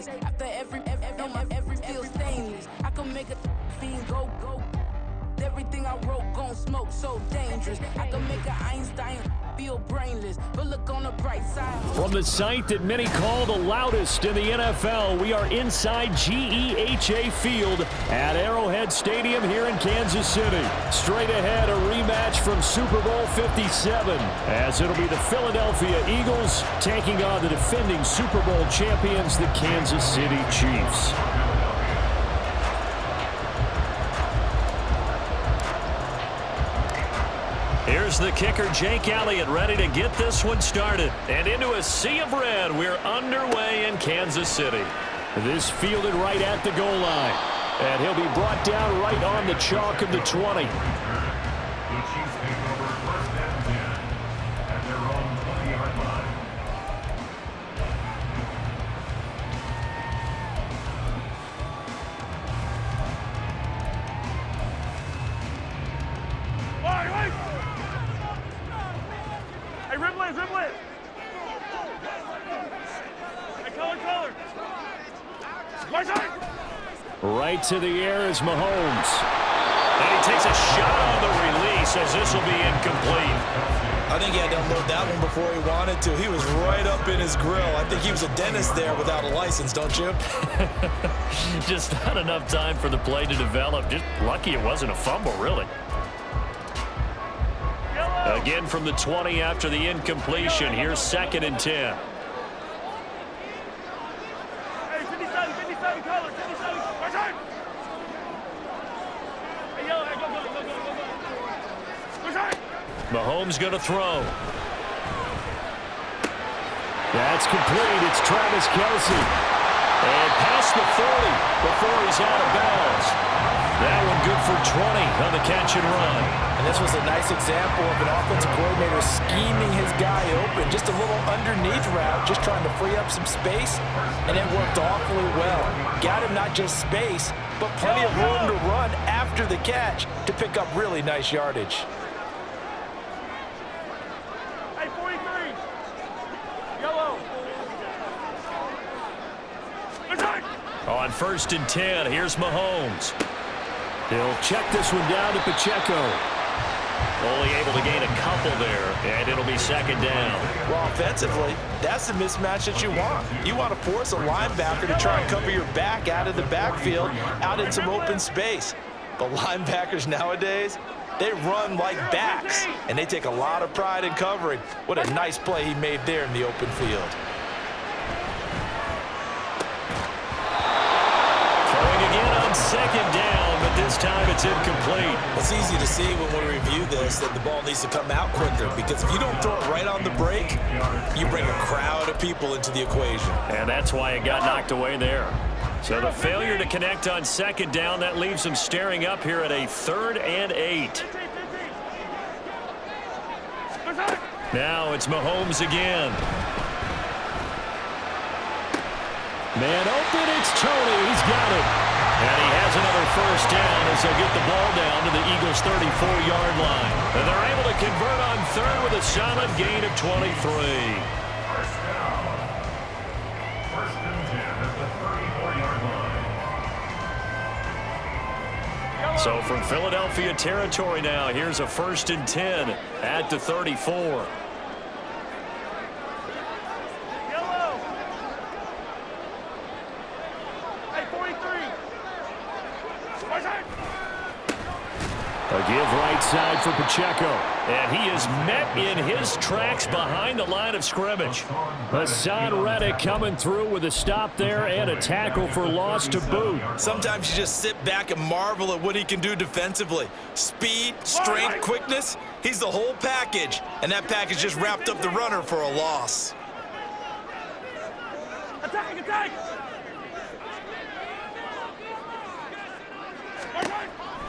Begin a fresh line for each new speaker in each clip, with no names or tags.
brainless. After every feel stainless. I can make a fiend go. Everything I wrote gon' smoke so dangerous. I can make an Einstein feel brainless, but look on the bright side.
From the site that many call the loudest in the NFL, we are inside GEHA Field at Arrowhead Stadium here in Kansas City. Straight ahead, a rematch from Super Bowl 57, as it'll be the Philadelphia Eagles taking on the defending Super Bowl champions, the Kansas City Chiefs. Here's the kicker, Jake Elliott, ready to get this one started. And into a sea of red, we're underway in Kansas City. This fielded right at the goal line. And he'll be brought down right on the chalk of the 20. Right to the air is Mahomes. And he takes a shot on the release as this will be incomplete.
I think he had to unload that one before he wanted to. He was right up in his grill. I think he was a dentist there without a license, don't you?
Just not enough time for the play to develop. Just lucky it wasn't a fumble, really. Again from the 20 after the incompletion. Here's 2nd and 10. Mahomes going to throw. That's complete. It's Travis Kelce. And past the 40 before he's out of bounds. That one good for 20 on the catch and run.
And this was a nice example of an offensive coordinator scheming his guy open. Just a little underneath route, just trying to free up some space. And it worked awfully well. Got him not just space, but plenty of room to run after the catch to pick up really nice yardage.
On 1st and 10, here's Mahomes. He'll check this one down to Pacheco. Only able to gain a couple there, and it'll be 2nd down.
Well, offensively, that's the mismatch that you want. You want to force a linebacker to try and cover your back out of the backfield, out in some open space. But linebackers nowadays, they run like backs, and they take a lot of pride in covering. What a nice play he made there in the open field.
Again on 2nd down, but this time it's incomplete.
It's easy to see when we review this that the ball needs to come out quicker, because if you don't throw it right on the break, you bring a crowd of people into the equation.
And that's why it got knocked away there. So the failure to connect on 2nd down, that leaves them staring up here at a 3rd and 8. Now it's Mahomes again. Man open, it's Tony. He's got it. And he has another 1st down as they'll get the ball down to the Eagles' 34-yard line. And they're able to convert on 3rd with a solid gain of 23.
First down. 1st and 10 at the 34-yard line.
So from Philadelphia territory now, here's a 1st and 10 at the 34. A give right side for Pacheco. And he is met in his tracks behind the line of scrimmage. Hassan Reddick coming through with a stop there and a tackle for loss to boot.
Sometimes you just sit back and marvel at what he can do defensively. Speed, strength, quickness, he's the whole package. And that package just wrapped up the runner for a loss.
Attack, attack!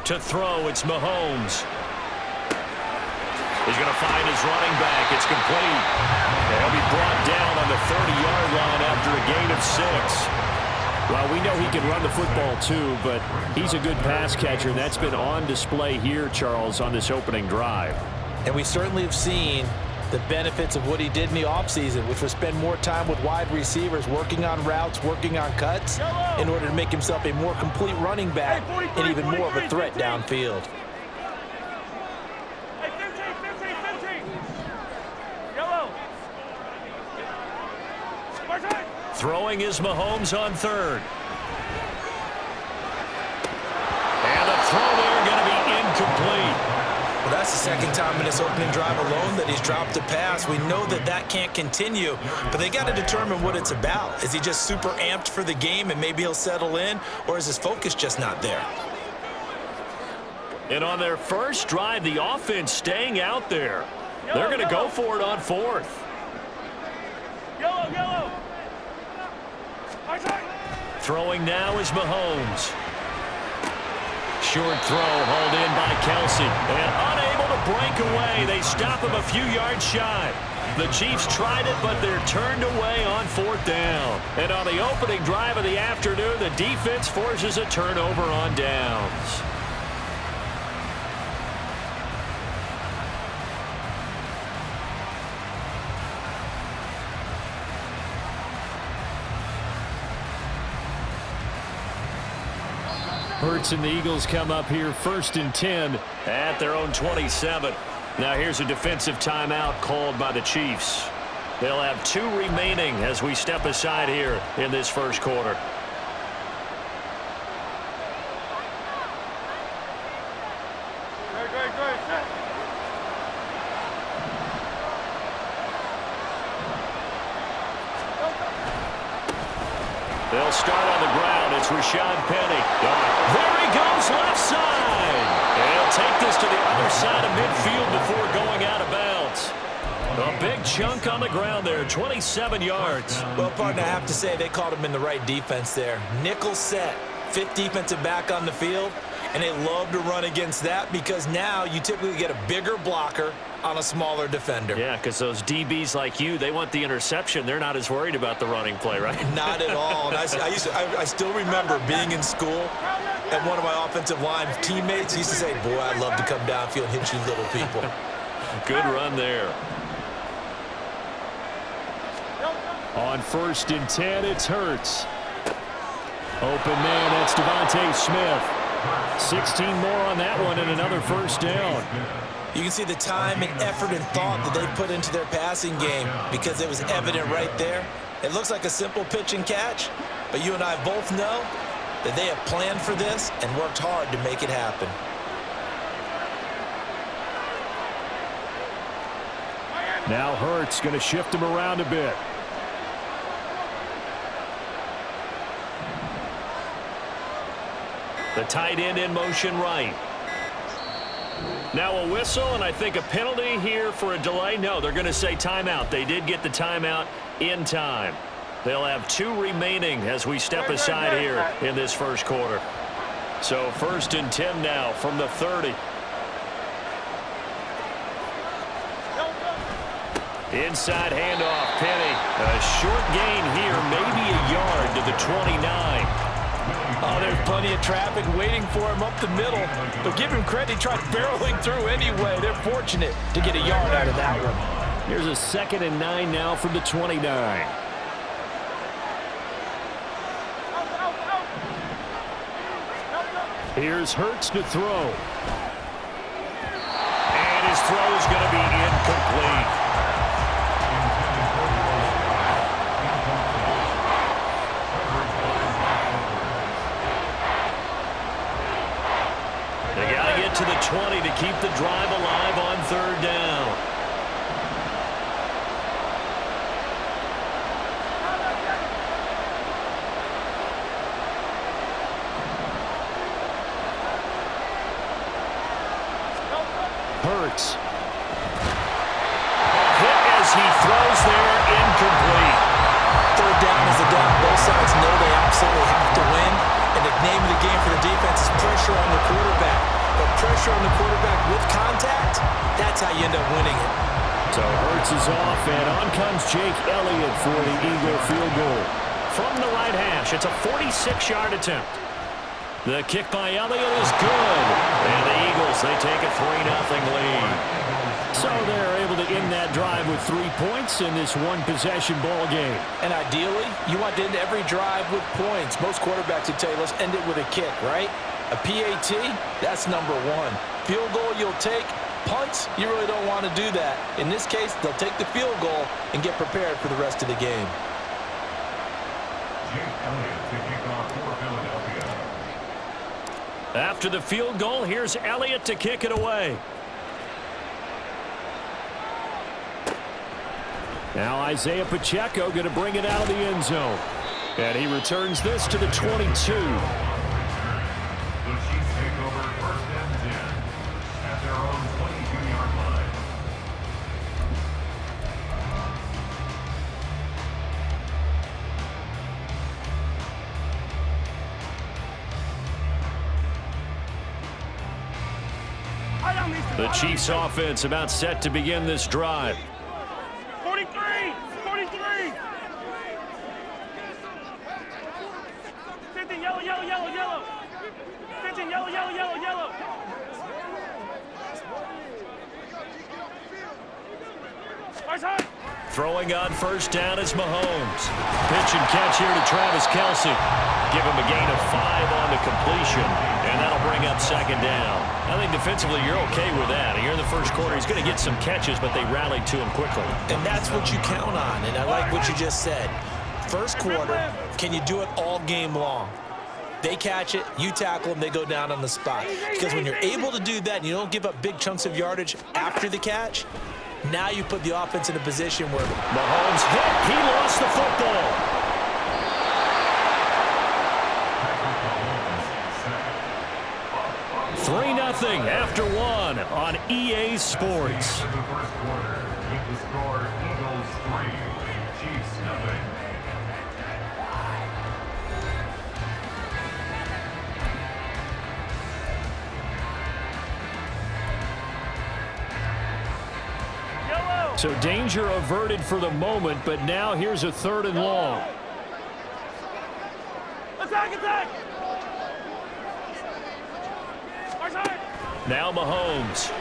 To throw, it's Mahomes. He's going to find his running back. It's complete. And he'll be brought down on the 30-yard line after a gain of 6. Well, we know he can run the football too, but he's a good pass catcher, and that's been on display here, Charles, on this opening drive.
And we certainly have seen the benefits of what he did in the offseason, which was spend more time with wide receivers, working on routes, working on cuts, in order to make himself a more complete running back and even more of a threat downfield.
Throwing is Mahomes on third. And the throw there going to be incomplete.
Well, that's the second time in this opening drive alone that he's dropped a pass. We know that that can't continue, but they got to determine what it's about. Is he just super amped for the game and maybe he'll settle in, or is his focus just not there?
And on their first drive, the offense staying out there. They're going to go for it on fourth.
Yellow.
Throwing now is Mahomes. Short throw hauled in by Kelsey. And unable to break away. They stop him a few yards shy. The Chiefs tried it, but they're turned away on fourth down. And on the opening drive of the afternoon, the defense forces a turnover on downs. Hurts and the Eagles come up here 1st and 10 at their own 27. Now here's a defensive timeout called by the Chiefs. They'll have 2 remaining as we step aside here in this first quarter. They'll start on the ground. It's Rashad Penny. There he goes, left side. And he'll take this to the other side of midfield before going out of bounds. A big chunk on the ground there, 27 yards.
Well, partner, I have to say they called him in the right defense there. Nickel set, 5th defensive back on the field, and they love to run against that because now you typically get a bigger blocker on a smaller defender.
Yeah, because those DBs like you, they want the interception. They're not as worried about the running play, right?
Not at all. And I still remember being in school, and one of my offensive line teammates used to say, boy, I'd love to come downfield and hit you little people.
Good run there. On 1st and 10, it's Hurts. Open man, that's Devontae Smith. 16 more on that one and another first down.
You can see the time and effort and thought that they put into their passing game because it was evident right there. It looks like a simple pitch and catch, but you and I both know that they have planned for this and worked hard to make it happen.
Now Hurts going to shift him around a bit. The tight end in motion right. Now a whistle, and I think a penalty here for a delay. No, they're going to say timeout. They did get the timeout in time. They'll have 2 remaining as we step aside here in this first quarter. So 1st and 10 now from the 30. Inside handoff, Penny. A short gain here, maybe a yard to the 29.
Oh, there's plenty of traffic waiting for him up the middle. But give him credit, he tried barreling through anyway. They're fortunate to get a yard out of that one.
Here's a 2nd and 9 now from the 29. Here's Hurts to throw. And his throw is going to be incomplete. They got to get to the 20 to keep the drive alive on 3rd down. Hurts. Hit as he throws there, incomplete.
3rd down is the down. Both sides know they absolutely have to win. And the name of the game for the defense is pressure on the quarterback. But pressure on the quarterback with contact, that's how you end up winning it.
So Hurts is off, and on comes Jake Elliott for the Eagle field goal. From the right hash, it's a 46-yard attempt. The kick by Elliott is good. And the Eagles, they take a 3-0 lead. So they're able to end that drive with 3 points in this one-possession ball game.
And ideally, you want to end every drive with points. Most quarterbacks would tell you, let's end it with a kick, right? A PAT, that's number one. Field goal you'll take. Punts, you really don't want to do that. In this case, they'll take the field goal and get prepared for the rest of the game.
After the field goal, here's Elliott to kick it away. Now Isaiah Pacheco going to bring it out of the end zone. And he returns this to the 22.
The Chiefs take over 1st and 10 at their own 22-yard line.
The Chiefs offense about set to begin this drive.
43! 43! 50, yellow, yellow, yellow, yellow. 50, yellow, yellow, yellow, yellow.
Throwing on first down is Mahomes. Pitch and catch here to Travis Kelce. Give him a gain of 5 on the completion, and that'll bring up 2nd down. I think defensively you're okay with that. Here in the first quarter, he's going to get some catches, but they rallied to him quickly.
And that's what you count on, and I like what you just said. First quarter, can you do it all game long? They catch it, you tackle them, they go down on the spot. Because when you're able to do that and you don't give up big chunks of yardage after the catch, now you put the offense in a position where
Mahomes hit. He lost the football. 3-0 after 1 on EA Sports.
The first quarter, with the score Eagles 3, Chiefs 0.
So danger averted for the moment, but now here's a 3rd and long.
Attack, attack!
Now Mahomes.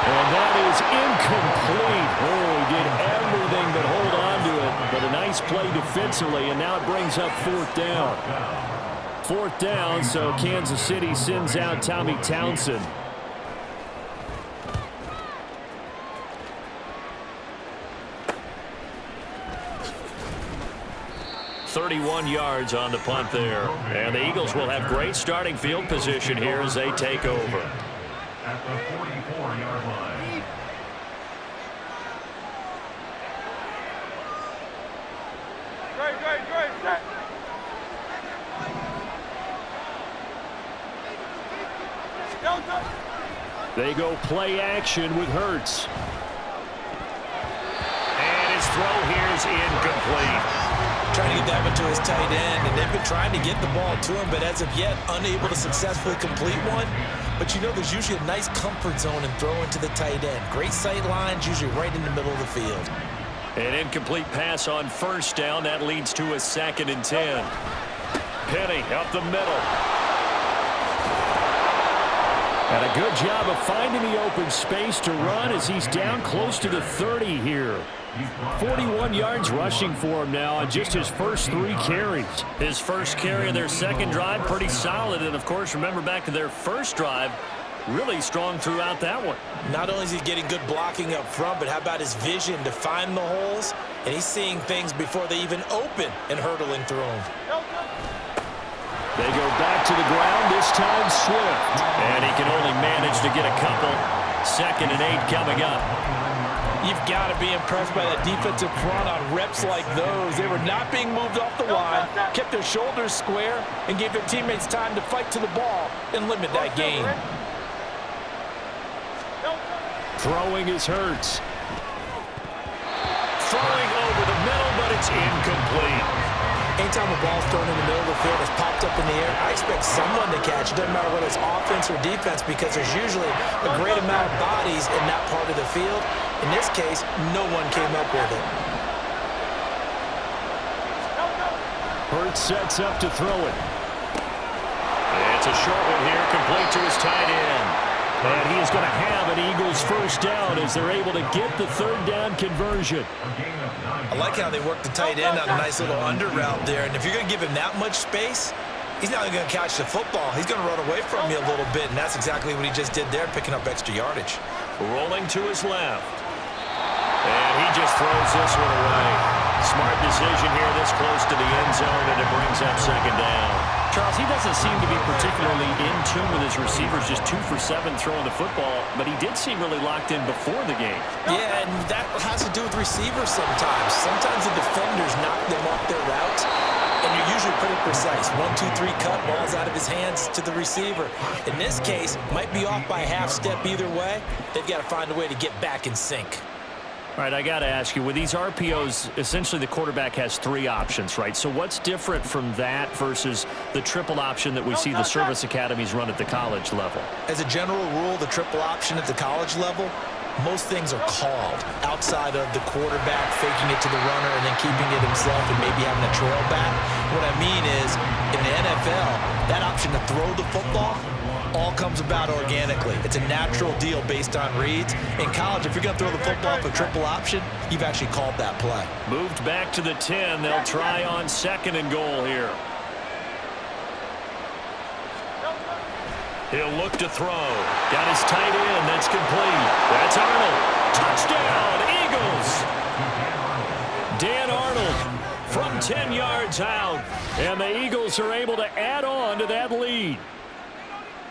And that is incomplete. Oh, he did everything but hold on to it. But a nice play defensively, and now it brings up 4th down. 4th down, so Kansas City sends out Tommy Townsend. 31 yards on the punt there. And the Eagles will have great starting field position here as they take over.
At the 44-yard line.
Great, set.
They go play action with Hurts. And his throw here is incomplete.
trying to get that one to his tight end, and they've been trying to get the ball to him, but as of yet, unable to successfully complete one. But you know, there's usually a nice comfort zone in throwing to the tight end. Great sight lines, usually right in the middle of the field.
An incomplete pass on first down. That leads to a 2nd and 10. Penny up the middle. And a good job of finding the open space to run as he's down close to the 30 here. 41 yards rushing for him now on just his first 3 carries. His first carry of their second drive, pretty solid. And, of course, remember back to their first drive, really strong throughout that one.
Not only is he getting good blocking up front, but how about his vision to find the holes? And he's seeing things before they even open and hurdling through them.
They go back to the ground, this time Swift. And he can only manage to get a couple. 2nd and 8 coming up.
You've got to be impressed by that defensive front on reps like those. They were not being moved off the line, kept their shoulders square, and gave their teammates time to fight to the ball and limit that gain.
Throwing is Hurts. Throwing over the middle, but it's incomplete.
Anytime a ball's thrown in the middle of the field, it's popped up in the air, I expect someone to catch. It doesn't matter whether it's offense or defense, because there's usually a great amount of bodies in that part of the field. In this case, no one came up with it.
Hurts sets up to throw it. It's a short one here, complete to his tight end. And he is going to have an Eagles first down as they're able to get the third down conversion.
I like how they work the tight end on a nice little under route there. And if you're going to give him that much space, he's not going to catch the football. He's going to run away from you a little bit, and that's exactly what he just did there, picking up extra yardage.
Rolling to his left. And he just throws this one away. Smart decision here this close to the end zone, and it brings up second down.
Charles, he doesn't seem to be particularly in tune with his receivers, just 2 for 7 throwing the football, but he did seem really locked in before the game.
Yeah, and that has to do with receivers sometimes. Sometimes the defenders knock them off their routes, and you're usually pretty precise. 1, 2, 3 cut, ball's out of his hands to the receiver. In this case, might be off by a half step either way. They've got to find a way to get back in sync.
All right, I got to ask you, with these RPOs, essentially the quarterback has 3 options, right? So what's different from that versus the triple option that we see the service academies run at the college level?
As a general rule, the triple option at the college level, most things are called outside of the quarterback faking it to the runner and then keeping it himself and maybe having a trail back. What I mean is, in the NFL, that option to throw the football all comes about organically. It's a natural deal based on reads. In college, if you're going to throw the football for triple option, you've actually called that play.
Moved back to the 10. They'll try on 2nd and goal here. He'll look to throw. Got his tight end. That's complete. That's Arnold. Touchdown, Eagles. Dan Arnold from 10 yards out. And the Eagles are able to add on to that lead.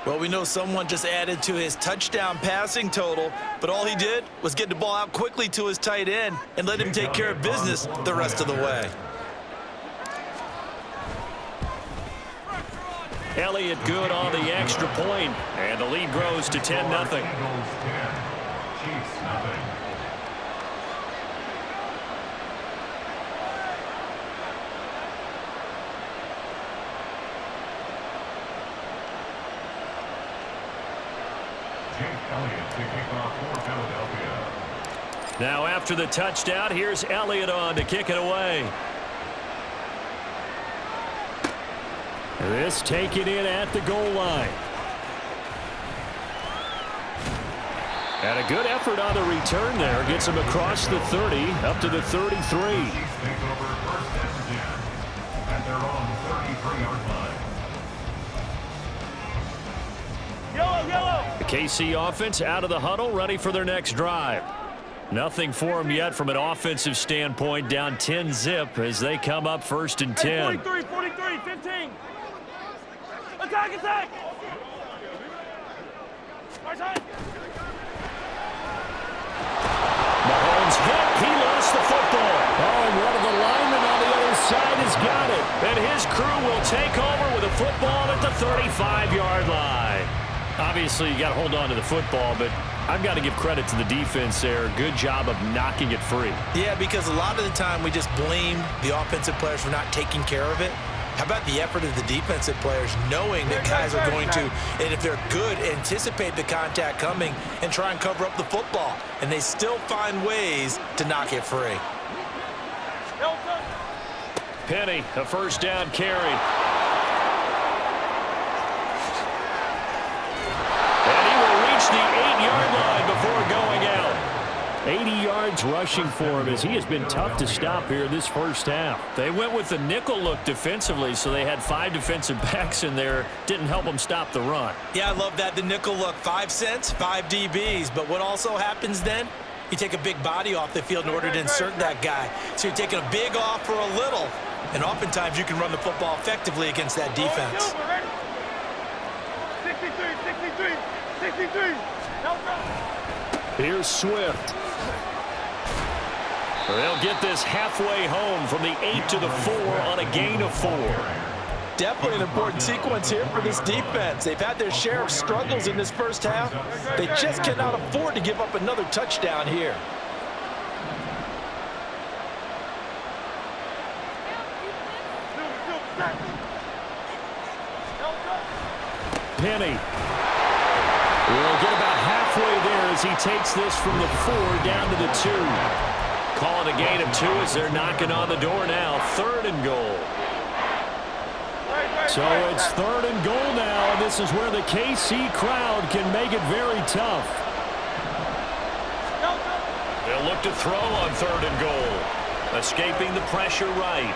Well, we know someone just added to his touchdown passing total, but all he did was get the ball out quickly to his tight end and let him take care of business the rest of the way.
Elliott good on the extra point, and the lead grows to 10-0.
Eagles 10, Chiefs nothing.
Now after the touchdown, here's Elliott on to kick it away. This taken in at the goal line. And a good effort on the return there. Gets him across the 30, up to the 33.
Chiefs take over first and 10 at their own 33-yard line.
Yellow, yellow.
The KC offense out of the huddle, ready for their next drive. Nothing for them yet from an offensive standpoint, down 10-zip as they come up 1st and 10.
43, 43, 15. Attack, attack. Right side.
Mahomes hit. He lost the football. Oh, and one of the linemen on the other side has got it. And his crew will take over with a football at the 35-yard line. Obviously, you got to hold on to the football, but I've got to give credit to the defense there. Good job of knocking it free.
Yeah, because a lot of the time we just blame the offensive players for not taking care of it. How about the effort of the defensive players knowing that guys are going to, and if they're good, anticipate the contact coming and try and cover up the football. And they still find ways to knock it free.
Penny, a first down carry. And he will reach the 8-yard line before going out. 80 yards rushing for him as he has been tough to stop here this first half. They went with the nickel look defensively, so they had 5 defensive backs in there. Didn't help them stop the run.
Yeah, I love that. The nickel look, 5 cents, 5 DBs. But what also happens then? You take a big body off the field in order to insert that guy. So you're taking a big off for a little. And oftentimes you can run the football effectively against that defense.
63, 63, 63.
Here's Swift. They'll get this halfway home from the 8 to the 4 on a gain of 4.
Definitely an important sequence here for this defense. They've had their share of struggles in this first half. They just cannot afford to give up another touchdown here.
Penny will get about halfway there as he takes this from the 4 down to the 2. Call it a gain of 2 as they're knocking on the door now. 3rd and goal. So it's 3rd and goal now, and this is where the KC crowd can make it very tough.
They'll look to throw on 3rd and goal. Escaping the pressure right.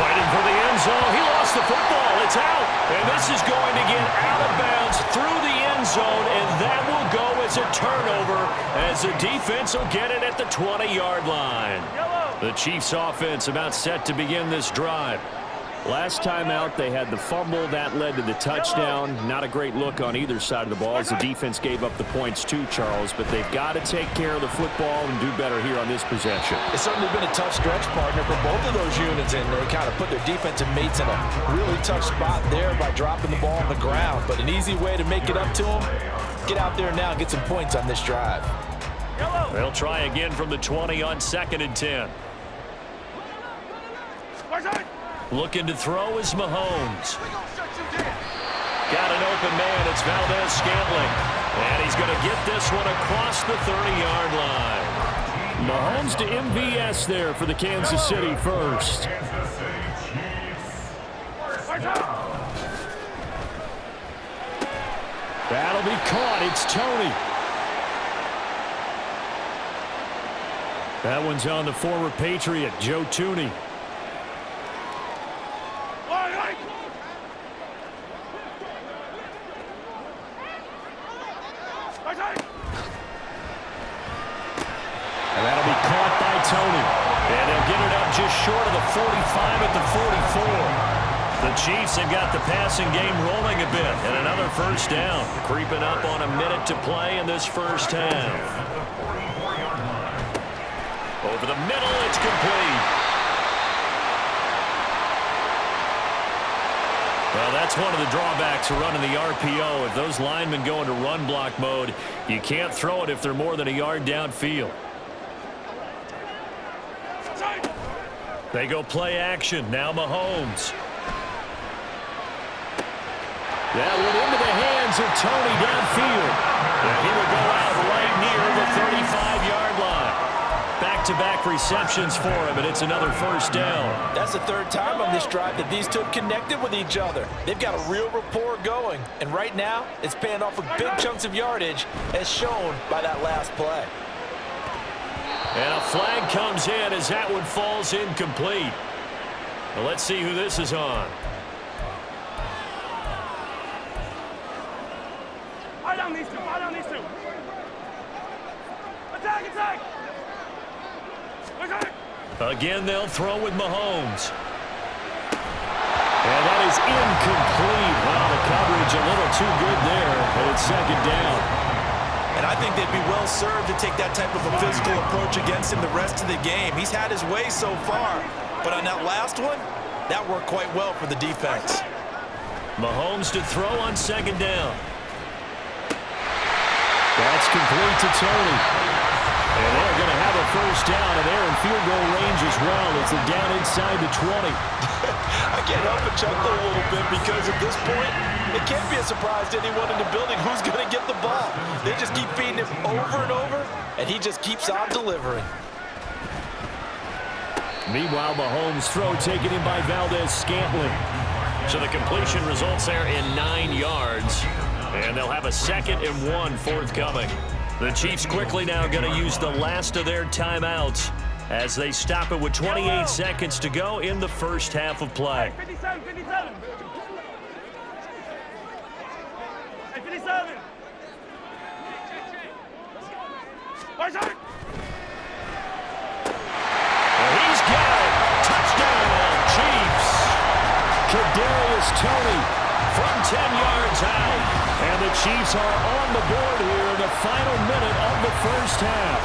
Fighting for the end zone. He lost the football. It's out. And this is going to get out of bounds through the end zone, and that will go as a turnover as the defense will get it at the 20-yard line. The Chiefs offense about set to begin this drive. Last time out, they had the fumble. That led to the touchdown. Not a great look on either side of the ball as the defense gave up the points too, Charles. But they've got to take care of the football and do better here on this possession.
It's certainly been a tough stretch, partner, for both of those units, and they kind of put their defensive mates in a really tough spot there by dropping the ball on the ground. But an easy way to make it up to them, get out there now and get some points on this drive.
They'll try again from the 20 on 2nd and 10. Looking to throw is Mahomes. Got an open man. It's Valdez-Scantling. And he's going to get this one across the 30-yard line.
Mahomes to MVS there for the Kansas City first. That'll be caught. It's Tony. That one's on the former Patriot, Joe Tooney. And that'll be caught by Tony.
And they'll get it up just short of the 45 at the 44. The Chiefs have got the passing game rolling a bit. And another first down. Creeping up on a minute to play in this first half. Over the middle, it's complete. Well, that's one of the drawbacks of running the RPO. If those linemen go into run block mode, you can't throw it if they're more than a yard downfield. They go play action. Now Mahomes.
That went into the hands of Tony downfield.
And he will go out right near the 35-yard line. Back-to-back receptions for him, and it's another first down.
That's the 3rd time on this drive that these two have connected with each other. They've got a real rapport going, and right now it's paying off with big chunks of yardage as shown by that last play.
And a flag comes in as that one falls incomplete. Well, let's see who this is on.
Eye down these two. Eye down these two. Attack, attack.
Again, they'll throw with Mahomes.
And that is incomplete. Wow, the coverage a little too good there, and it's 2nd down.
And I think they'd be well served to take that type of a physical approach against him the rest of the game. He's had his way so far, but on that last one, that worked quite well for the defense.
Mahomes to throw on 2nd down.
That's complete to Tony. And they're going to have a first down, and they're in field goal range as well as they're down inside the 20.
I can't help but chuckle a little bit because at this point, it can't be a surprise to anyone in the building who's going to get the ball. They just keep feeding him over and over, and he just keeps on delivering.
Meanwhile, Mahomes' throw taken in by Valdez-Scantling.
So the completion results there in 9 yards, and they'll have a 2nd and 1 forthcoming. The Chiefs quickly now going to use the last of their timeouts as they stop it with 28 seconds to go in the first half of play.
57, 57. Hey, 57. Watch out.
He's got it. Touchdown, Chiefs.
Kadarius Toney
from 10 yards out.
And the Chiefs are on the board here in the final minute of the first half.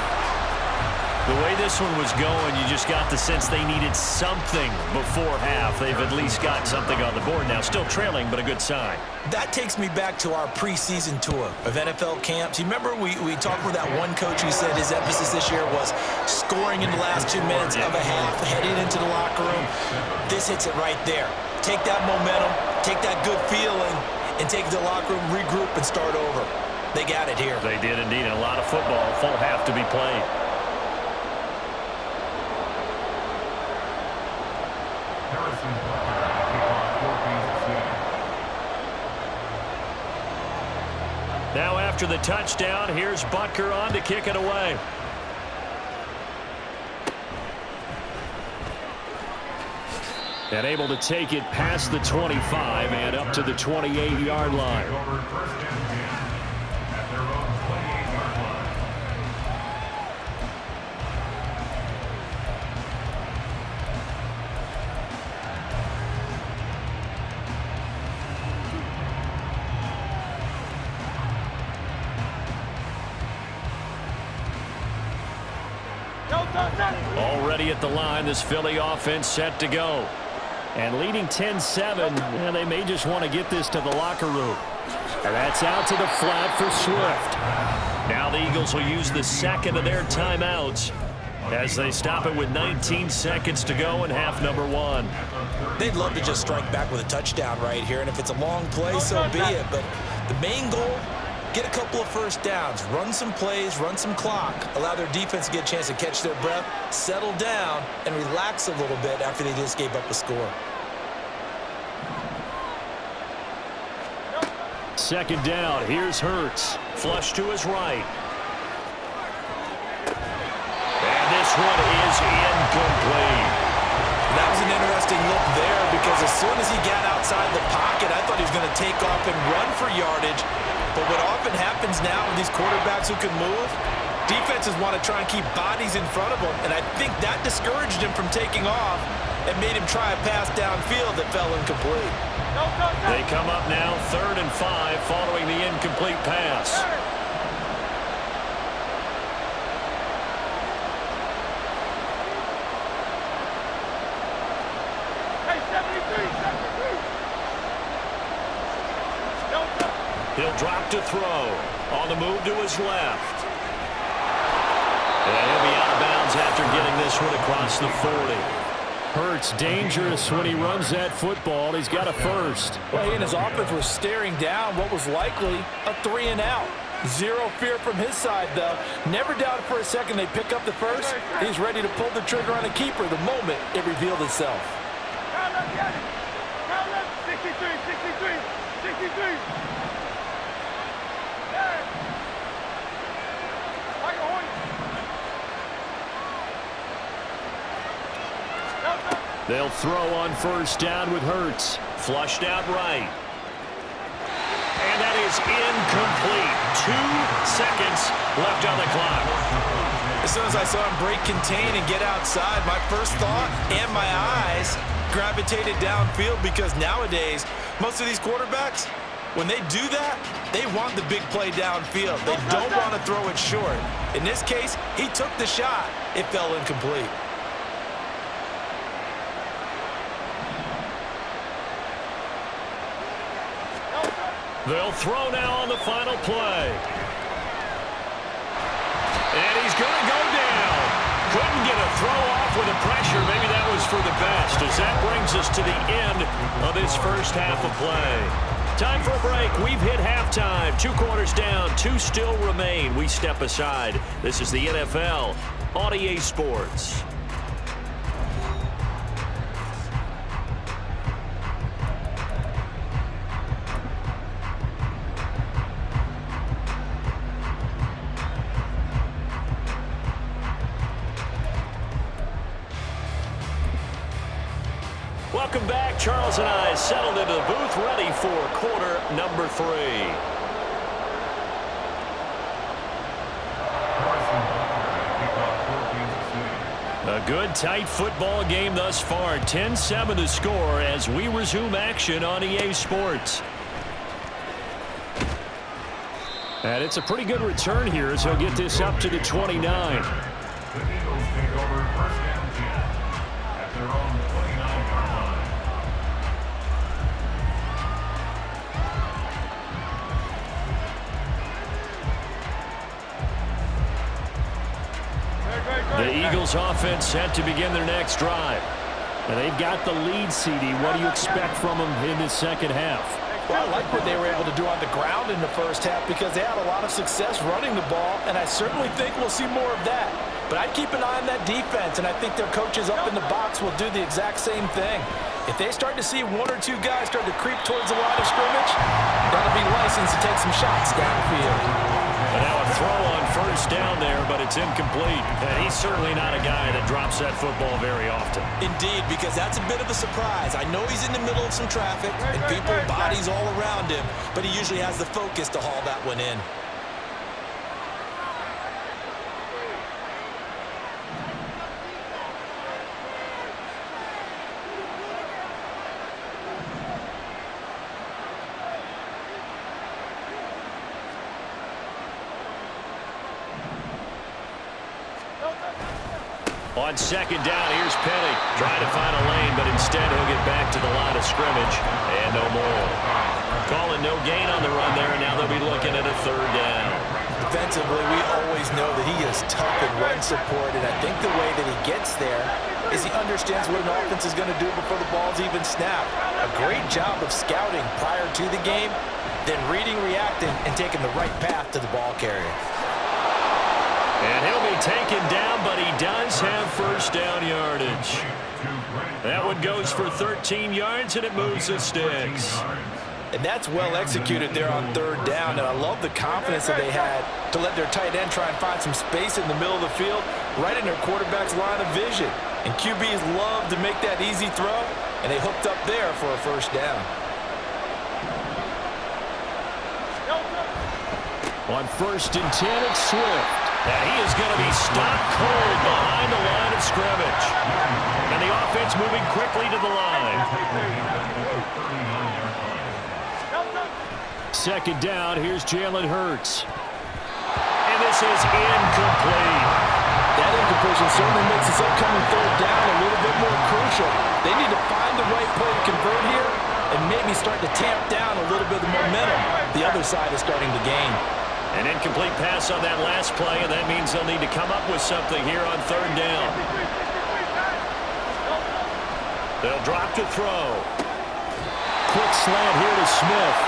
The way this one was going, you just got the sense they needed something before half. They've at least got something on the board now. Still trailing, but a good sign.
That takes me back to our preseason tour of NFL camps. You remember we talked with that one coach who said his emphasis this year was scoring in the last 2 minutes of a half, heading into the locker room. This hits it right there. Take that momentum, take that good feeling, and take it to the locker room, regroup, and start over. They got it here.
They did indeed. A lot of football, full half to be played.
Harrison Butker, kickoff for Kansas City.
after the touchdown. Here's Butker on to kick it away. And able to take it past the 25 and up to the 28-yard line. Already at the line, this Philly offense set to go. And leading 10-7, and they may just want to get this to the locker room. And that's out to the flat for Swift. Now the Eagles will use the second of their timeouts as they stop it with 19 seconds to go in half number one.
They'd love to just strike back with a touchdown right here, and if it's a long play, so be it. But the main goal, get a couple of first downs, run some plays, run some clock, allow their defense to get a chance to catch their breath, settle down, and relax a little bit after they just gave up a score.
Second down, here's Hurts.
Flush to his right. And this one is incomplete.
That was an interesting look there because as soon as he got outside the pocket, I thought he was going to take off and run for yardage. But what often happens now with these quarterbacks who can move, defenses want to try and keep bodies in front of them, and I think that discouraged him from taking off and made him try a pass downfield that fell incomplete.
They come up now 3rd and 5 following the incomplete pass. He'll drop to throw. On the move to his left. And he'll be out of bounds after getting this one across the 40.
Hurts dangerous when he runs that football. He's got a first.
Well, he and his offense were staring down what was likely a 3-and-out. Zero fear from his side, though. Never doubted for a second they pick up the first. He's ready to pull the trigger on a keeper the moment it revealed itself.
63.
They'll throw on first down with Hurts.
Flushed out right. And that is incomplete. 2 seconds left on the clock.
As soon as I saw him break contain and get outside, my first thought and my eyes gravitated downfield because nowadays, most of these quarterbacks, when they do that, they want the big play downfield. They don't want to throw it short. In this case, he took the shot. It fell incomplete.
They'll throw now on the final play. And he's going to go down. Couldn't get a throw off with the pressure. Maybe that was for the best, as that brings us to the end of this first half of play. Time for a break. We've hit halftime. 2 quarters down, 2 still remain. We step aside. This is the NFL on EA Sports. Welcome back. Charles and I settled into the booth, ready for quarter number 3. A good, tight football game thus far. 10-7 the score as we resume action on EA Sports.
And it's a pretty good return here as he'll get this up to the 29.
The Eagles take over 1st and 10 at their own 29-yard line.
The Eagles offense set to begin their next drive. And they've got the lead, CD. What do you expect from them in the second half?
Well, I like what they were able to do on the ground in the first half because they had a lot of success running the ball, and I certainly think we'll see more of that. But I'd keep an eye on that defense, and I think their coaches up in the box will do the exact same thing. If they start to see one or two guys start to creep towards the line of scrimmage, that'll be license to take some shots downfield.
And now a throw on first down there, but it's incomplete. And he's certainly not a guy that drops that football very often.
Indeed, because that's a bit of a surprise. I know he's in the middle of some traffic and people, bodies all around him, but he usually has the focus to haul that one in.
On second down, here's Penny. Trying to find a lane, but instead he'll get back to the line of scrimmage. And no more. Calling no gain on the run there, and now they'll be looking at a third down.
Defensively, we always know that he is tough in run support, and I think the way that he gets there is he understands what an offense is going to do before the ball's even snapped. A great job of scouting prior to the game, then reading, reacting, and taking the right path to the ball carrier.
And he'll be taken down, but he does have first down yardage. That one goes for 13 yards, and it moves the sticks.
And that's well executed there on third down, and I love the confidence that they had to let their tight end try and find some space in the middle of the field, right in their quarterback's line of vision. And QBs love to make that easy throw, and they hooked up there for a first down.
On first and 10, it's Swift.
And he is going to be stopped cold behind the line of scrimmage. And the offense moving quickly to the line.
Second down, here's Jalen Hurts.
And this is incomplete.
That incompletion certainly makes this upcoming third down a little bit more crucial. They need to find the right play to convert here and maybe start to tamp down a little bit of the momentum the other side is starting to gain.
An incomplete pass on that last play, and that means they'll need to come up with something here on third down. They'll drop to throw.
Quick slant here to Smith.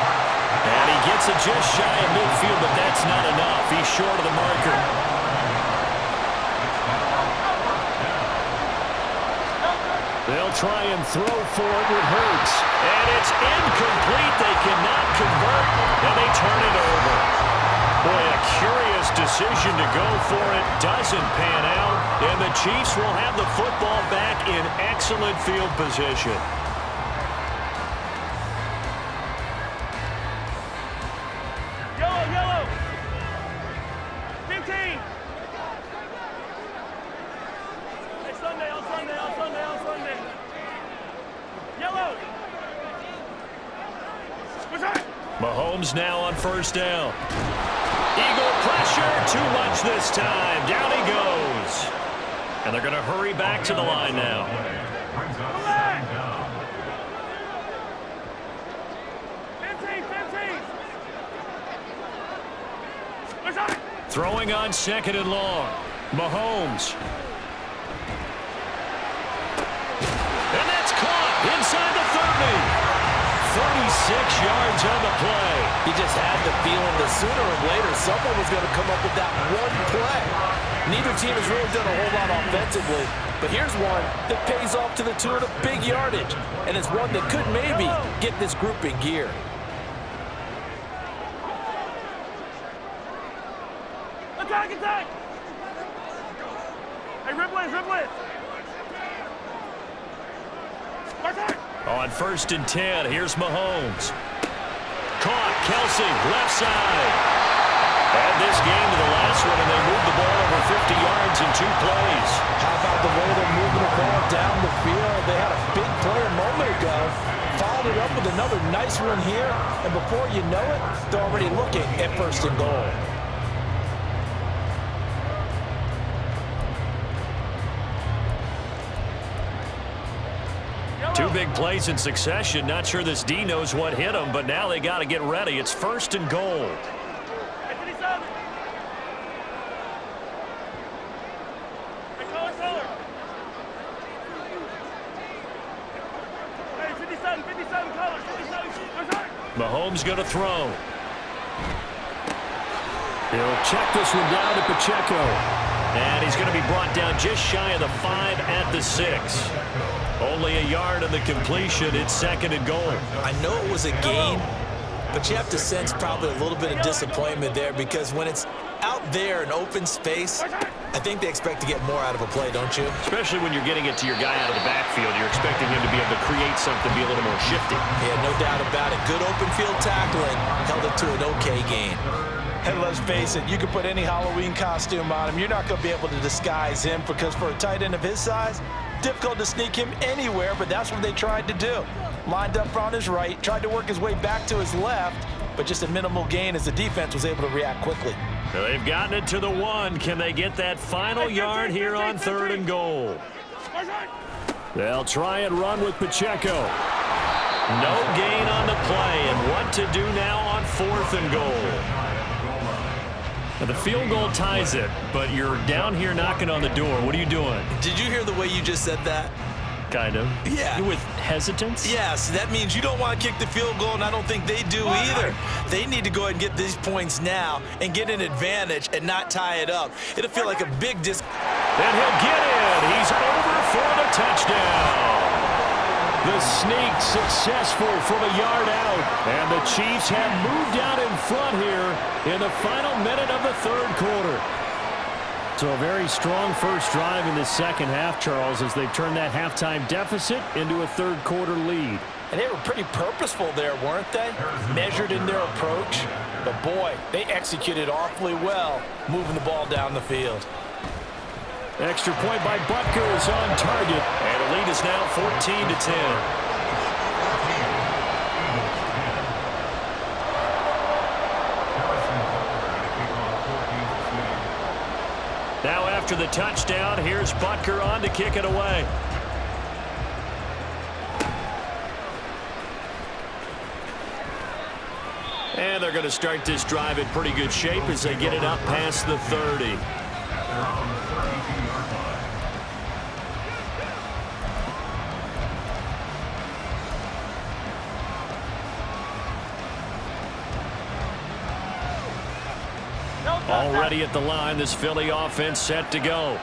And he gets it just shy of midfield, but that's not enough. He's short of the marker.
They'll try and throw for it with Hurts.
And it's incomplete. They cannot convert, and they turn it over. Boy, a curious decision to go for it. Doesn't pan out, and the Chiefs will have the football back in excellent field position.
Yellow, yellow. 15. Hey, Sunday, on Sunday, on Sunday, on Sunday. Yellow. What's that?
Mahomes now on first down. Eagle pressure, too much this time. Down he goes. And they're going to hurry back to the line now.
Come back. 15, 15. What's that?
Throwing on second and long. Mahomes. And that's caught inside the 30. 36 yards on the play.
He just had the feeling that sooner or later someone was going to come up with that one play. Neither team has really done a whole lot offensively, but here's one that pays off to the tune of big yardage, and it's one that could maybe get this group in gear.
Attack, attack. Hey, Ripley, Ripley. Attack.
On first and 10, here's Mahomes. Caught, Kelsey, left side. Add this game to the last one, and they moved the ball over 50 yards in 2 plays.
How about the way they're moving the ball down the field? They had a big play a moment ago, followed it up with another nice one here, and before you know it, they're already looking at first and goal.
Two big plays in succession. Not sure this D knows what hit him, but now they got to get ready. It's first and goal.
Hey, 57. Hey, color. Hey, 57, color, 57. What's that?
Mahomes going to throw.
He'll check this one down to Pacheco.
And he's going to be brought down just shy of the 5 at the 6. Only a yard on the completion. It's 2nd and goal.
I know it was a gain, but you have to sense probably a little bit of disappointment there, because when it's out there in open space, I think they expect to get more out of a play, don't you?
Especially when you're getting it to your guy out of the backfield. You're expecting him to be able to create something, be a little more shifty.
Yeah, no doubt about it. Good open field tackling, held it to an okay gain.
And let's face it, you can put any Halloween costume on him. You're not going to be able to disguise him, because for a tight end of his size, difficult to sneak him anywhere, but that's what they tried to do. Lined up on his right, tried to work his way back to his left, but just a minimal gain as the defense was able to react quickly.
Well, they've gotten it to the 1. Can they get that final yard here on 3rd and goal?
They'll try and run with Pacheco.
No gain on the play, and what to do now on 4th and goal? Now, the field goal ties it, but you're down here knocking on the door. What are you doing?
Did you hear the way you just said that?
Kind of.
Yeah.
With hesitance?
Yes, that means you don't want to kick the field goal, and I don't think they do either. They need to go ahead and get these points now and get an advantage and not tie it up. It'll feel like a big
And he'll get in. He's over for the touchdown.
The sneak successful from a yard out. And the Chiefs have moved out in front here in the final minute of the 3rd quarter. So a very strong first drive in the second half, Charles, as they've turned that halftime deficit into a 3rd quarter lead.
And they were pretty purposeful there, weren't they? Measured in their approach. But boy, they executed awfully well, moving the ball down the field.
Extra point by Butker is on target.
And the lead is now 14-10. Now after the touchdown, here's Butker on to kick it away. And they're going to start this drive in pretty good shape as they get it up past the 30. Already at the line, this Philly offense set to go.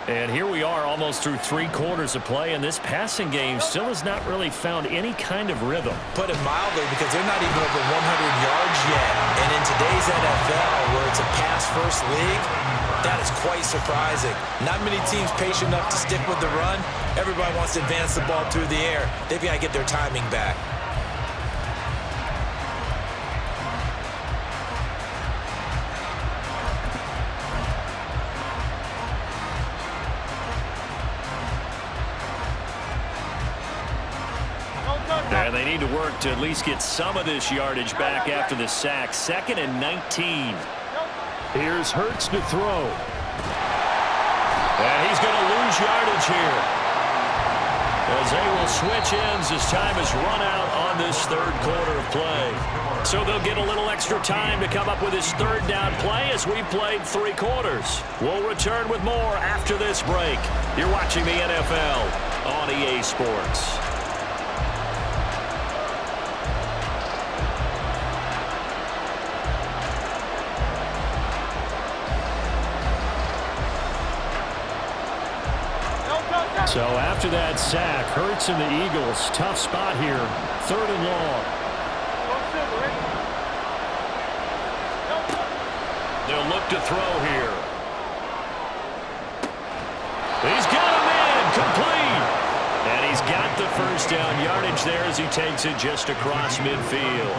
And here we are almost through 3 quarters of play, and this passing game still has not really found any kind of rhythm.
Put it mildly, because they're not even over 100 yards yet. And in today's NFL, where it's a pass-first league, that is quite surprising. Not many teams patient enough to stick with the run. Everybody wants to advance the ball through the air. They've got to get their timing back.
And they need to work to at least get some of this yardage back after the sack. 2nd and 19.
Here's Hurts to throw.
And he's going to lose yardage here, as they will switch ends as time has run out on this 3rd quarter of play. So they'll get a little extra time to come up with his 3rd down play as we've played 3 quarters. We'll return with more after this break. You're watching the NFL on EA Sports.
So after that sack, Hurts and the Eagles, tough spot here, 3rd and long.
They'll look to throw here. He's got a man, complete. And he's got the first down yardage there as he takes it just across midfield.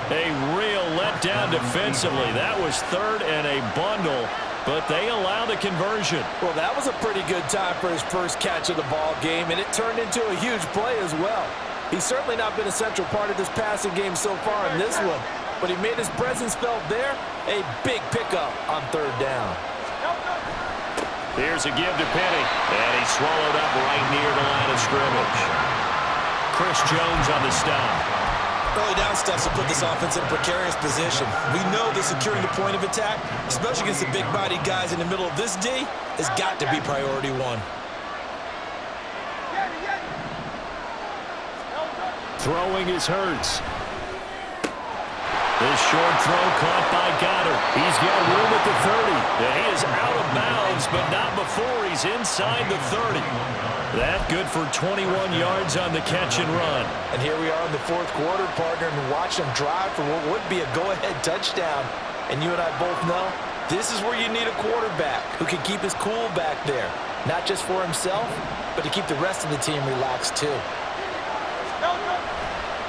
A real letdown defensively. That was 3rd and a bundle, but they allow the conversion.
Well, that was a pretty good time for his first catch of the ball game, and it turned into a huge play as well. He's certainly not been a central part of this passing game so far in this one, but he made his presence felt there. A big pickup on 3rd down.
Here's a give to Penny, and he's swallowed up right near the line of scrimmage. Chris Jones on the stop.
Early down steps will put this offense in a precarious position. We know that securing the point of attack, especially against the big-bodied guys in the middle of this D, has got to be priority 1.
Throwing is Hurts. The
a short throw caught by Goddard. He's got room at the 30. And he is out of bounds, but not before he's inside the 30. That good for 21 yards on the catch and run.
And here we are in the fourth quarter, partner, and watch them drive for what would be a go-ahead touchdown. And you and I both know this is where you need a quarterback who can keep his cool back there. Not just for himself, but to keep the rest of the team relaxed too.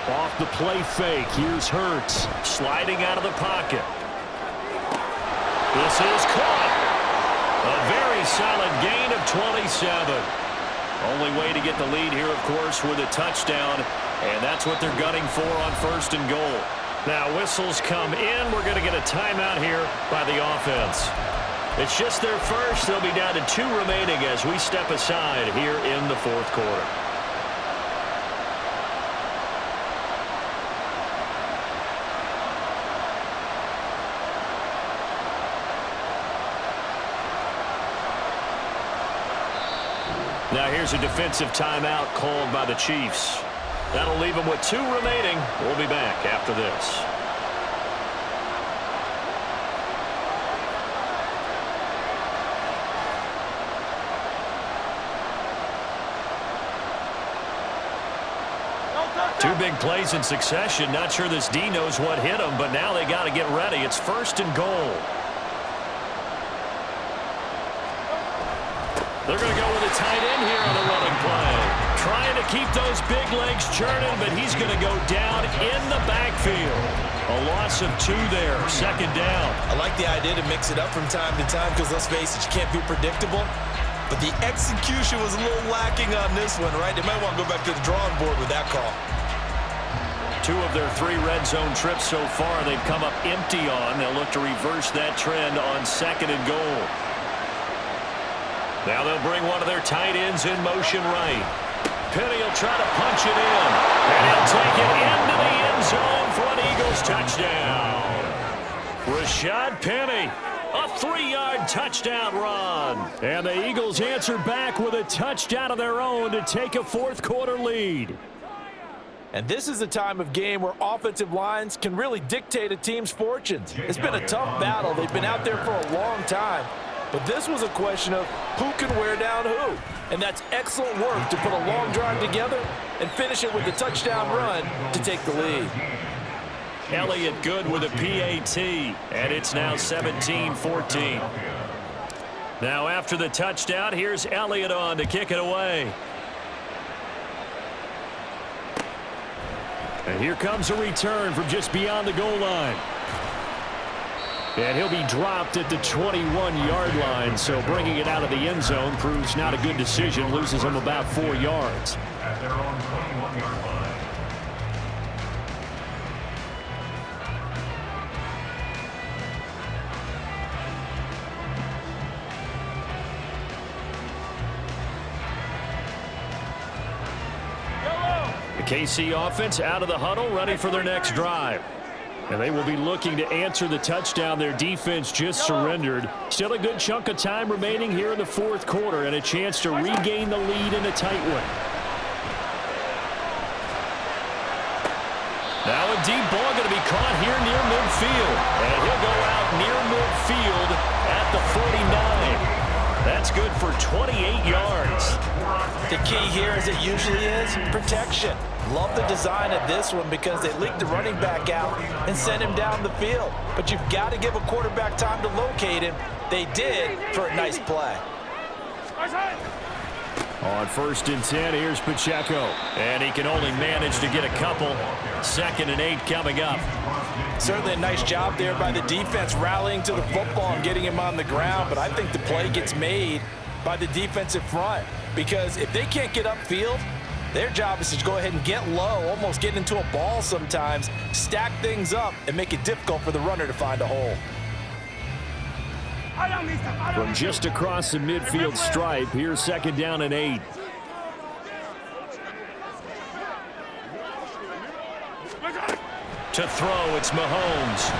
Off the play fake, here's Hurts.
Sliding out of the pocket. This is caught. A very solid gain of 27. Only way to get the lead here, of course, with a touchdown, and that's what they're gunning for on 1st and goal. Now whistles come in. We're going to get a timeout here by the offense. It's just their first. They'll be down to 2 remaining as we step aside here in the fourth quarter. Now here's a defensive timeout called by the Chiefs. That'll leave them with 2 remaining. We'll be back after this. Two big plays in succession. Not sure this D knows what hit him, but now they got to get ready. It's 1st and goal. They're going to go with a tight end here on the running play. Trying to keep those big legs churning, but he's going to go down in the backfield. A loss of 2 there, 2nd down.
I like the idea to mix it up from time to time because, let's face it, you can't be predictable. But the execution was a little lacking on this one, right? They might want to go back to the drawing board with that call.
2 of their 3 red zone trips so far they've come up empty on. They'll look to reverse that trend on 2nd and goal. Now they'll bring one of their tight ends in motion right. Penny will try to punch it in. And he'll take it into the end zone for an Eagles touchdown. Rashad Penny, a 3-yard touchdown run.
And the Eagles answer back with a touchdown of their own to take a fourth quarter lead.
And this is a time of game where offensive lines can really dictate a team's fortunes. It's been a tough battle. They've been out there for a long time. But this was a question of who can wear down who. And that's excellent work to put a long drive together and finish it with a touchdown run to take the lead.
Elliott good with a PAT, and it's now 17-14. Now after the touchdown, here's Elliott on to kick it away.
And here comes a return from just beyond the goal line. And he'll be dropped at the 21-yard line, so bringing it out of the end zone proves not a good decision, loses him about 4 yards.
At their own 21-yard line.
The KC offense out of the huddle, ready for their next drive. And they will be looking to answer the touchdown their defense just surrendered. Still a good chunk of time remaining here in the fourth quarter and a chance to regain the lead in a tight one.
Now a deep ball going to be caught here near midfield. And he'll go out near midfield at the 49. That's good for 28 yards.
The key here, as it usually is, protection. Love the design of this one because they leaked the running back out and sent him down the field. But you've got to give a quarterback time to locate him. They did for a nice play.
On 1st and 10, here's Pacheco.
And he can only manage to get a couple. 2nd and 8 coming up.
Certainly a nice job there by the defense rallying to the football and getting him on the ground. But I think the play gets made by the defensive front because if they can't get upfield, their job is to go ahead and get low, almost get into a ball sometimes, stack things up, and make it difficult for the runner to find a hole.
From just across the midfield stripe, here's 2nd down and 8.
To throw, it's Mahomes.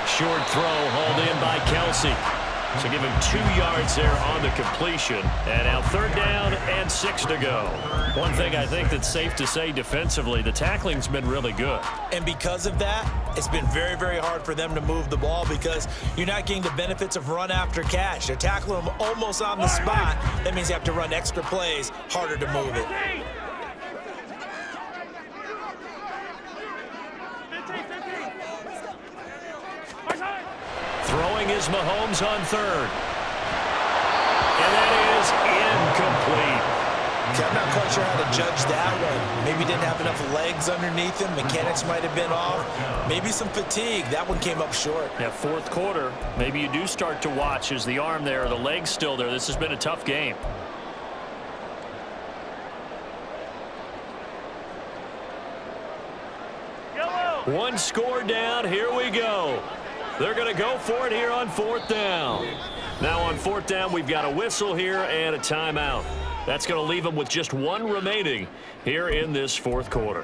Short throw hauled in by Kelsey. So give him 2 yards there on the completion. And now 3rd down and 6 to go. One thing I think that's safe to say defensively, the tackling's been really good.
And because of that, it's been very, very hard for them to move the ball because you're not getting the benefits of run after catch. They're tackling them almost on the spot. That means you have to run extra plays, harder to move it.
Throwing is Mahomes on 3rd. And that is incomplete.
I'm not quite sure how to judge that one. Maybe didn't have enough legs underneath him. Mechanics might have been off. Maybe some fatigue. That one came up short.
Yeah, 4th quarter, maybe you do start to watch. Is the arm there, the leg's still there? This has been a tough game. One score down. Here we go. They're going to go for it here on 4th down. Now on 4th down, we've got a whistle here and a timeout. That's going to leave them with just 1 remaining here in this 4th quarter.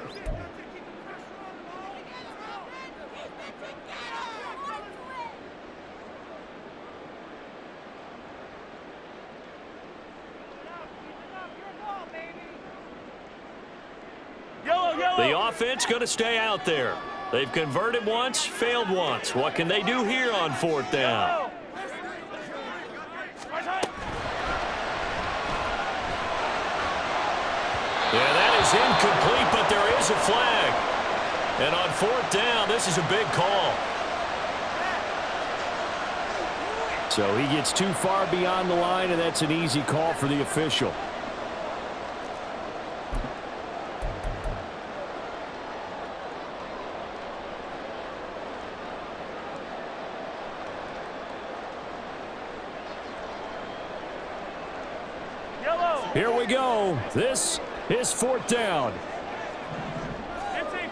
The offense going to stay out there. They've converted once, failed once. What can they do here on 4th down? Yeah, that is incomplete, but there is a flag. And on 4th down, this is a big call.
So he gets too far beyond the line, and that's an easy call for the official. Here we go. This is 4th down.
15.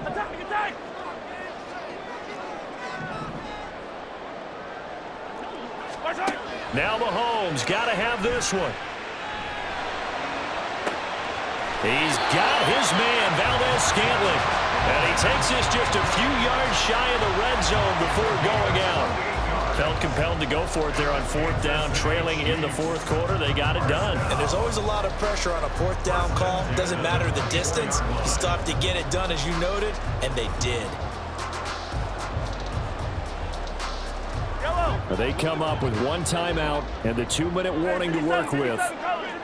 Attack!
Now Mahomes got to have this one. He's got his man, Valdez-Scantling. And he takes this just a few yards shy of the red zone before going out. Felt compelled to go for it there on 4th down, trailing in the 4th quarter. They got it done.
And there's always a lot of pressure on a 4th down call. Doesn't matter the distance. You still have to get it done, as you noted, and they did.
They come up with 1 timeout and the 2-minute warning to work with.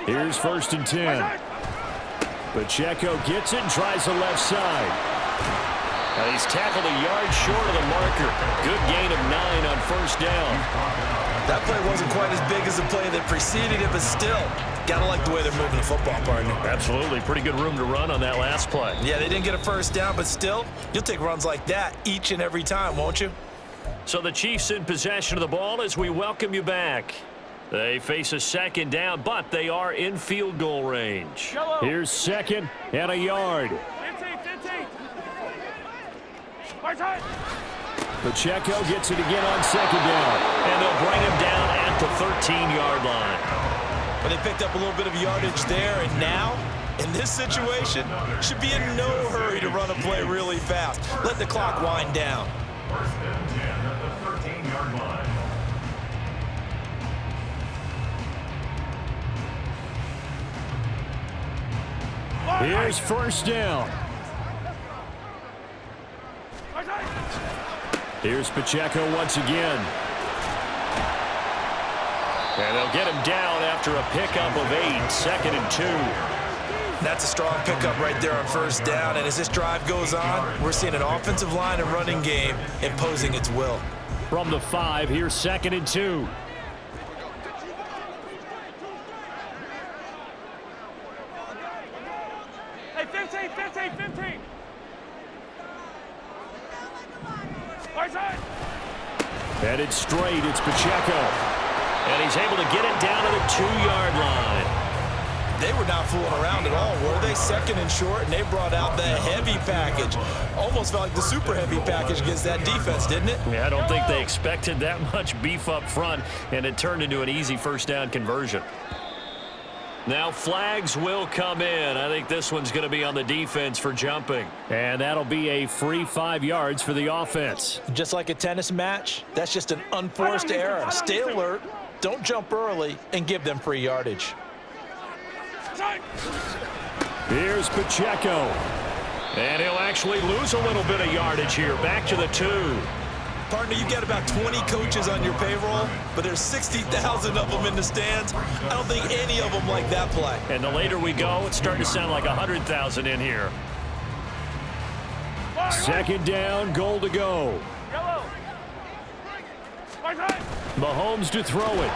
Here's 1st and 10. Pacheco gets it and tries the left side.
And he's tackled a yard short of the marker. Good gain of 9 on 1st down.
That play wasn't quite as big as the play that preceded it, but still, gotta like the way they're moving the football, partner.
Absolutely. Pretty good room to run on that last play.
Yeah, they didn't get a 1st down, but still, you'll take runs like that each and every time, won't you?
So the Chiefs in possession of the ball as we welcome you back. They face a 2nd down, but they are in field goal range.
Here's 2nd and a yard.
15.
Pacheco gets it again on 2nd down.
And they'll bring him down at the 13-yard line.
But they picked up a little bit of yardage there, and now, in this situation, should be in no hurry to run a play really fast. Let the clock wind down.
1st and 10 at the 13-yard line.
Here's 1st down. Here's Pacheco once again.
And they'll get him down after a pickup of 8, 2nd and 2.
That's a strong pickup right there on 1st down, and as this drive goes on, we're seeing an offensive line and running game imposing its will.
From the 5, here's 2nd and 2.
Hey, 15.
Headed straight, it's Pacheco.
And he's able to get it down to the 2-yard line.
They were not fooling around at all, were they? 2nd and short, and they brought out the heavy package. Almost felt like the super heavy package against that defense, didn't it?
Yeah, I don't think they expected that much beef up front, and it turned into an easy 1st down conversion. Now flags will come in. I think this one's going to be on the defense for jumping.
And that'll be a free 5 yards for the offense.
Just like a tennis match, that's just an unforced error. Stay alert, don't jump early, and give them free yardage.
Here's Pacheco.
And he'll actually lose a little bit of yardage here. Back to the 2.
Partner, you got about 20 coaches on your payroll, but there's 60,000 of them in the stands. I don't think any of them like that play.
And the later we go, it's starting to sound like 100,000 in here.
Second down, goal to go. Mahomes to throw it.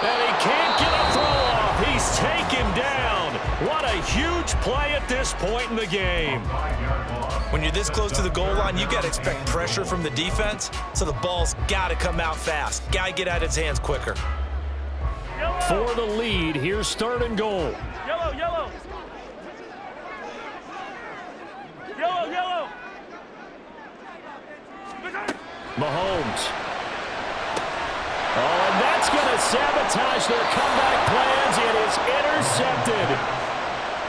And he can't get a throw off. He's taken down. What a huge play at this point in the game.
When you're this close to the goal line, you got to expect pressure from the defense, so the ball's got to come out fast. Got to get out of his hands quicker.
For the lead, here's third and goal.
Yellow, yellow. Yellow, yellow.
Mahomes. Oh, and that's going to sabotage their comeback plans. It is intercepted.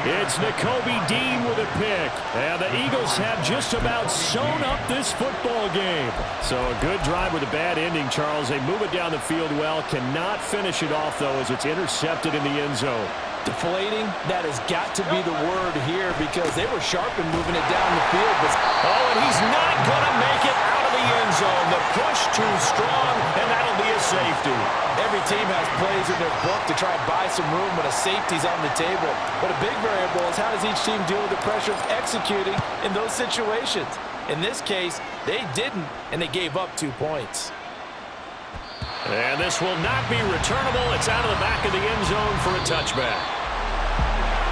It's Nakobe Dean with a pick. And the Eagles have just about sewn up this football game. So a good drive with a bad ending, Charles. They move it down the field well. Cannot finish it off, though, as it's intercepted in the end zone.
Deflating, that has got to be the word here because they were sharp in moving it down the field. But
oh, and he's not going to make it out of the end zone. The push too strong, and that'll be a safety.
Every team has plays in their book to try and buy some room when a safety's on the table. But a big variable is how does each team deal with the pressure of executing in those situations. In this case, they didn't, and they gave up 2 points.
And this will not be returnable. It's out of the back of the end zone for a touchback.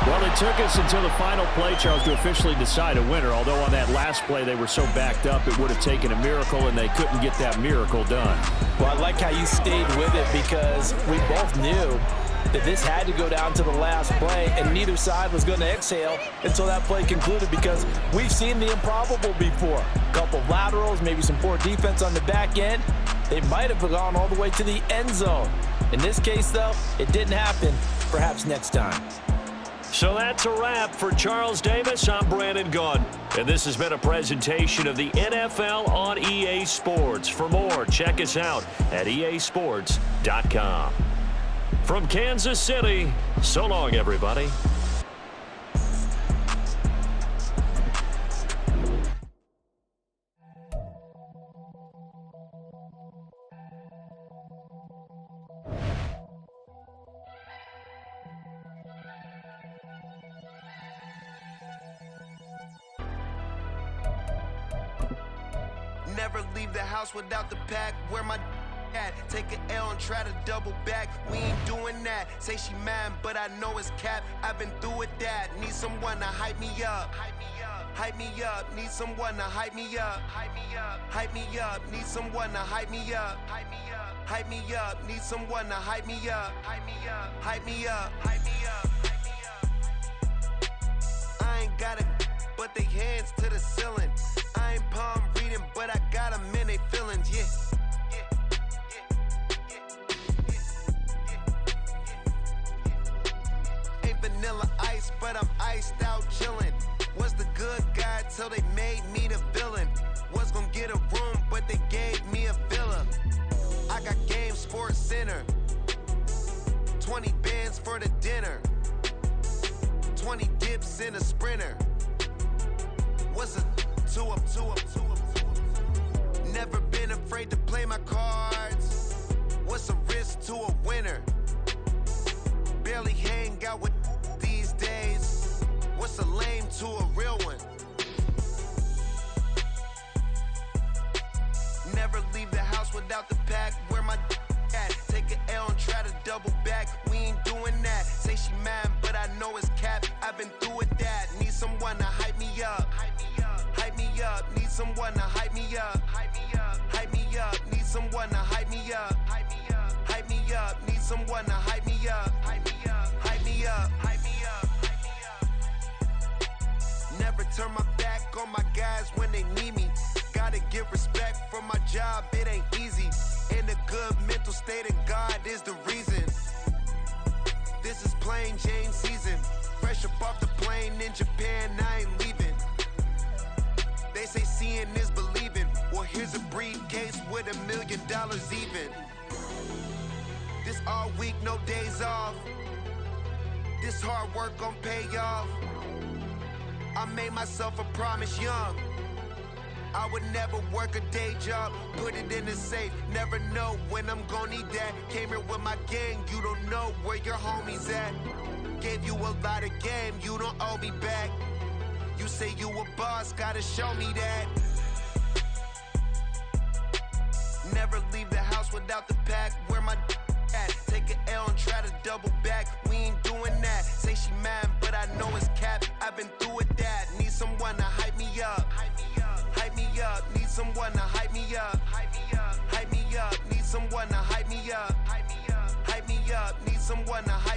Well, it took us until the final play, Charles, to officially decide a winner. Although on that last play they were so backed up, it would have taken a miracle, and they couldn't get that miracle done.
Well, I like how you stayed with it because we both knew that this had to go down to the last play, and neither side was going to exhale until that play concluded because we've seen the improbable before. A couple of laterals, maybe some poor defense on the back end. They might have gone all the way to the end zone. In this case, though, it didn't happen. Perhaps next time.
So that's a wrap for Charles Davis. I'm Brandon Gunn. And this has been a presentation of the NFL on EA Sports. For more, check us out at easports.com. From Kansas City, so long, everybody.
Never leave the house without the pack. Where my at? Take an L and try to double back. We ain't doing that. Say she mad, but I know it's cap. I've been through with that. Need someone to hype me up. Hype me up. Hype me up. Need someone to hype me up. Hype me up. Hype me up. Need someone to hype me up. Hype me up. Hype me up. Need someone to hype me up. Hype me up. Hype me up. Hype me up. Hype me up. I ain't got it, but they hands to the ceiling. I ain't palm reading, but I got them in they feelings, yeah. Ain't vanilla ice, but I'm iced out chillin'. Was the good guy till they made me the villain. Was gonna get a room, but they gave me a villa. I got Game Sports Center. 20 bands for the dinner. 20 dips in a sprinter. What's a 2 up, 2 up, 2 up, 2 up? Never been afraid to play my cards. What's a risk to a winner? Barely hang out with these days. What's a lame to a real one? Never leave the house without the pack. Where my at? Take an L and try to double back. We ain't doing that. Say she mad, but I know it's cap. I've been through with that. Need someone to hype me up. Hype me up. Hype me up. Need someone to hype me up. Hype me up. Hype me up. Need someone to hype me up. Hype me up. Hype me up. Need someone to hype me up. Hype me up. Hype me up. Hype me up. Hype me up. Never turn my back on my guys when they need me. Gotta give respect for my job. It ain't easy. In a good mental state, and God is the reason. This is plain Jane season. Fresh up off the plane in Japan, I ain't leaving. They say seeing is believing. Well, here's a briefcase with $1 million even. This all week, no days off. This hard work gon' pay off. I made myself a promise young. I would never work a day job, put it in the safe. Never know when I'm gon' need that. Came here with my gang, you don't know where your homies at. Gave you a lot of game, you don't owe me back. You say you a boss, gotta show me that. Never leave the house without the pack, where my at. Take an L and try to double back, we ain't doing that. Say she mad, but I know it's cap, I've been through with that. Need someone to hype me up. Hype me up, need someone to hype me up. Hype me up, need someone to hype me up. Hype me up, need someone to hype me up.